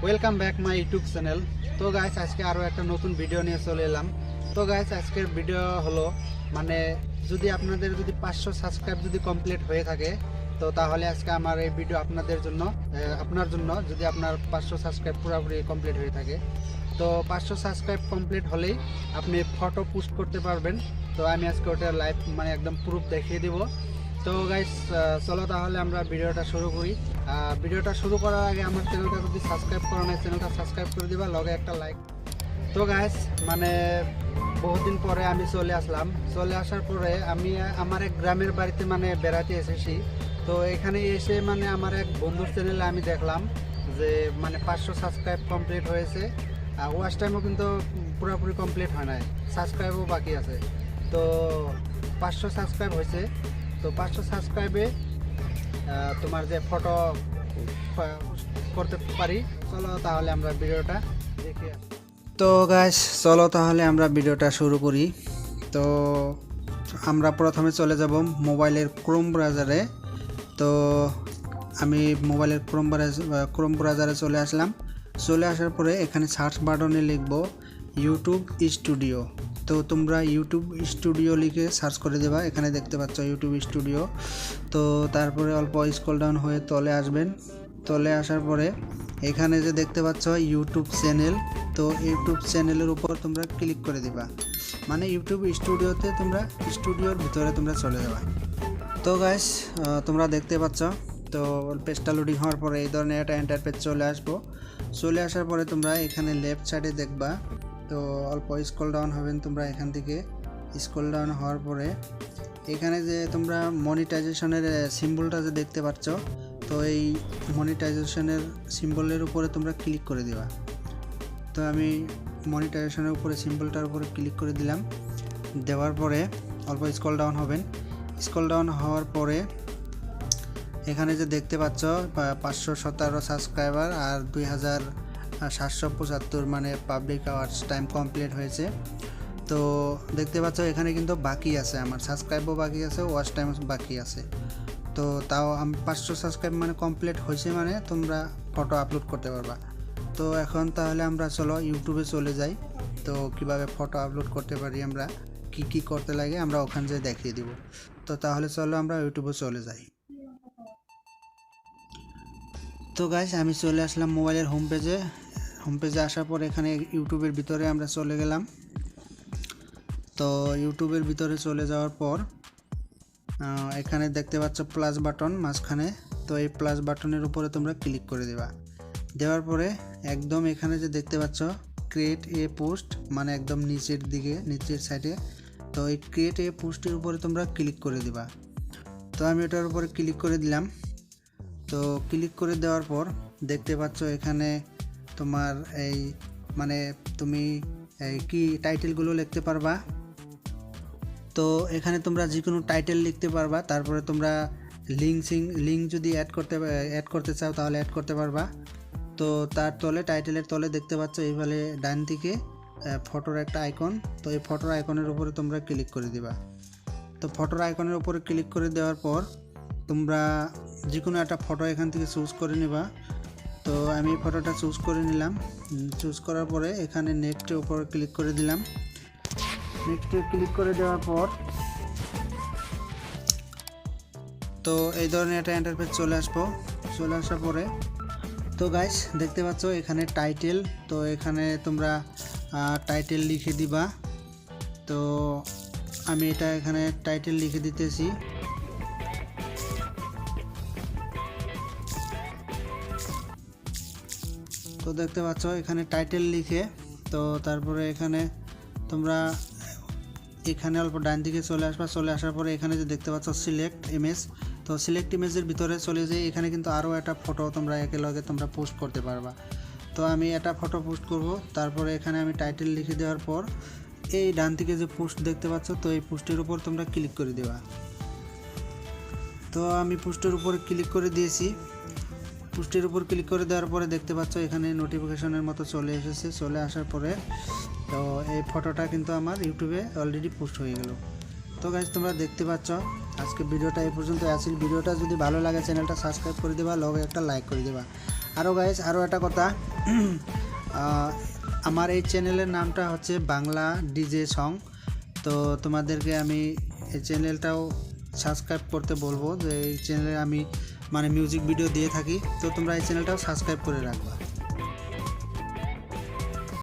Welcome back my YouTube channel. তো guys আজকে আরও একটা নতুন ভিডিও নিয়ে চলে এলাম। তো গাইস আজকের ভিডিও হলো মানে যদি আপনাদের যদি 500 সাবস্ক্রাইব যদি কমপ্লিট হয়ে থাকে তো তাহলে আজকে আমার এই ভিডিও আপনাদের জন্য আপনার জন্য যদি আপনার 500 সাবস্ক্রাইব পুরোপুরি কমপ্লিট হয়ে থাকে তো 500 সাবস্ক্রাইব কমপ্লিট হলেই আপনি ফটো পোস্ট করতে পারবেন। তো আমি আজকে ওটা লাইভ মানে একদম প্রুফ দেখিয়ে দিব। তো গাইস চলো তাহলে আমরা ভিডিওটা শুরু করি। ভিডিওটা শুরু করার আগে আমার চ্যানেলটা যদি সাবস্ক্রাইব করা নাই চ্যানেলটা সাবস্ক্রাইব করে দিবা, লগে একটা লাইক। তো গাইস মানে বহুদিন পরে আমি চলে আসলাম। চলে আসার পরে আমি আমার এক গ্রামের বাড়িতে মানে বেড়াতে এসেছি। তো এখানে এসে মানে আমার এক বন্ধুর চ্যানেলে আমি দেখলাম যে মানে 500 সাবস্ক্রাইব কমপ্লিট হয়েছে। ওয়াচ টাইমও কিন্তু পুরোপুরি কমপ্লিট হয় নাই, সাবস্ক্রাইবও বাকি আছে। তো 500 সাবস্ক্রাইব হয়েছে। তো 500 সাবস্ক্রাইবে তোমার যে ফটো করতে পারি, চলো তাহলে আমরা ভিডিওটা দেখে আসি। তো গাইস চলো তাহলে আমরা ভিডিওটা শুরু করি। তো আমরা প্রথমে চলে যাব মোবাইলের ক্রোম ব্রাউজারে। তো আমি মোবাইলের ক্রোম ব্রাউজারে চলে আসলাম। চলে আসার পরে এখানে সার্চ বাটনে লিখব ইউটিউব স্টুডিও। তো তোমরা ইউটিউব স্টুডিও লিখে সার্চ করে দেবা, এখানে দেখতে পাচ্ছ ইউটিউব স্টুডিও। তো তারপরে অল্প স্ক্রল ডাউন হয়ে তলে আসবেন। তলে আসার পরে এখানে যে দেখতে পাচ্ছ ইউটিউব চ্যানেল, তো ইউটিউব চ্যানেলের উপর তোমরা ক্লিক করে দিবা, মানে ইউটিউব স্টুডিওতে তোমরা স্টুডিওর ভিতরে তোমরা চলে যাবা। তো গাইস তোমরা দেখতে পাচ্ছ তো পেজটা লোডিং হওয়ার পরে এই ধরনের একটা ইন্টারফেস চলে আসবো। চলে আসার পরে তোমরা এখানে লেফট সাইডে দেখবা, তো অল্প স্ক্রল ডাউন হবেন তোমরা। এখান থেকে স্ক্রল ডাউন হওয়ার পরে এখানে যে তোমরা মনিটাইজেশনের সিম্বলটা যে দেখতে পাচ্ছ, তো এই মনিটাইজেশনের সিম্বলের উপরে তোমরা ক্লিক করে দিবা। তো আমি মনিটাইজেশনের উপরে সিম্বলটার উপরে ক্লিক করে দিলাম। দেওয়ার পরে অল্প স্ক্রল ডাউন হবেন। স্ক্রল ডাউন হওয়ার পরে এখানে যে দেখতে পাচ্ছ 517 সাবস্ক্রাইবার আর 2775 মানে পাবলিক আওয়ার্স টাইম কমপ্লিট হয়েছে। তো দেখতে পাচ্ছ এখানে কিন্তু বাকি আছে, আমার সাবস্ক্রাইবও বাকি আছে, ওয়াচ টাইম বাকি আছে। তো তাও আমি 500 সাবস্ক্রাইব মানে কমপ্লিট হয়েছে, মানে তোমরা ফটো আপলোড করতে পারবা। তো এখন তাহলে আমরা চলো ইউটিউবে চলে যাই। তো কিভাবে ফটো আপলোড করতে পারি, আমরা কি করতে লাগে আমরা ওখানে যেয়ে দেখিয়ে দিব। তো তাহলে চলো আমরা ইউটিউবে চলে যাই। তো গাইস আমি চলে আসলাম মোবাইলের হোম পেজে আসার পর এখানে ইউটিউবের ভিতরে আমরা চলে গেলাম। তো ইউটিউবের ভিতরে চলে যাওয়ার পর এখানে দেখতে পাচ্ছ প্লাস বাটন মাঝখানে, তো এই প্লাস বাটনের উপরে তোমরা ক্লিক করে দেবা। দেওয়ার পরে একদম এখানে যে দেখতে পাচ্ছ ক্রিয়েট এ পোস্ট, মানে একদম নিচের দিকে নিচের সাইডে, তো এই ক্রিয়েট এ পোস্টের উপরে তোমরা ক্লিক করে দিবা। তো আমি এটার উপরে ক্লিক করে দিলাম। তো ক্লিক করে দেওয়ার পর দেখতে পাচ্ছ এখানে তোমার এই মানে তুমি কি টাইটেলগুলো লিখতে পারবা। তো এখানে তোমরা যে কোনো টাইটেল লিখতে পারবা। তারপরে তোমরা লিঙ্ক যদি অ্যাড করতে চাও তাহলে অ্যাড করতে পারবা। তো তার তলে টাইটেলের তলে দেখতে পাচ্ছ এইভাবে ডান দিকে ফটোর একটা আইকন, তো এই ফটোর আইকনের উপরে তোমরা ক্লিক করে দিবা। তো ফটোর আইকনের উপরে ক্লিক করে দেওয়ার পর তোমরা যে কোনো একটা ফটো এখান থেকে চুজ করে নিবা। তো আমি ফটোটা চুজ করে নিলাম। চুজ করার পরে এখানে নেক্সটের উপর ক্লিক করে দিলাম। নেক্সটে ক্লিক করে দেওয়ার পর তো এই ধরনের একটা ইন্টারফেস চলে আসার পরে তো গাইস দেখতে পাচ্ছ এখানে টাইটেল, তো এখানে তোমরা টাইটেল লিখে দিবা। তো আমি এটা এখানে টাইটেল লিখে দিতেছি। তো দেখতে পাচ্ছ এখানে টাইটেল লিখে, তো তারপরে এখানে তোমরা এখানে অল্প ডান দিকে চলে আসবা। চলে আসার পরে এখানে যে দেখতে পাচ্ছ সিলেক্ট ইমেজ, তো সিলেক্ট ইমেজের ভিতরে চলে যেয়ে এখানে কিন্তু আরও একটা ফটো তোমরা একেলগে তোমরা পোস্ট করতে পারবা। তো আমি একটা ফটো পোস্ট করব। তারপরে এখানে আমি টাইটেল লিখে দেওয়ার পর এই ডান দিকে যে পোস্ট দেখতে পাচ্ছ, তো এই পোস্টের উপর তোমরা ক্লিক করে দেবা। তো আমি পোস্টের উপরে ক্লিক করে দিয়েছি। পোস্টের উপর ক্লিক করে দেওয়ার পরে দেখতে পাচ্ছ এখানে নোটিফিকেশনের মতো চলে এসেছে। চলে আসার পরে তো এই ফটোটা কিন্তু আমার ইউটিউবে অলরেডি পোস্ট হয়ে গেল। তো গাইস তোমরা দেখতে পাচ্ছ আজকে ভিডিওটা এই পর্যন্ত আছিল। ভিডিওটা যদি ভালো লাগে চ্যানেলটা সাবস্ক্রাইব করে দেবা, লগে একটা লাইক করে দেবা। আরও গাইস আরও একটা কথা, আমার এই চ্যানেলের নামটা হচ্ছে বাংলা ডিজে সং। তো তোমাদেরকে আমি এই চ্যানেলটাও সাবস্ক্রাইব করতে বলবো, যে এই চ্যানেলে আমি মানে মিউজিক ভিডিও দিয়ে থাকি, তো তোমরা এই চ্যানেলটাও সাবস্ক্রাইব করে রাখবা।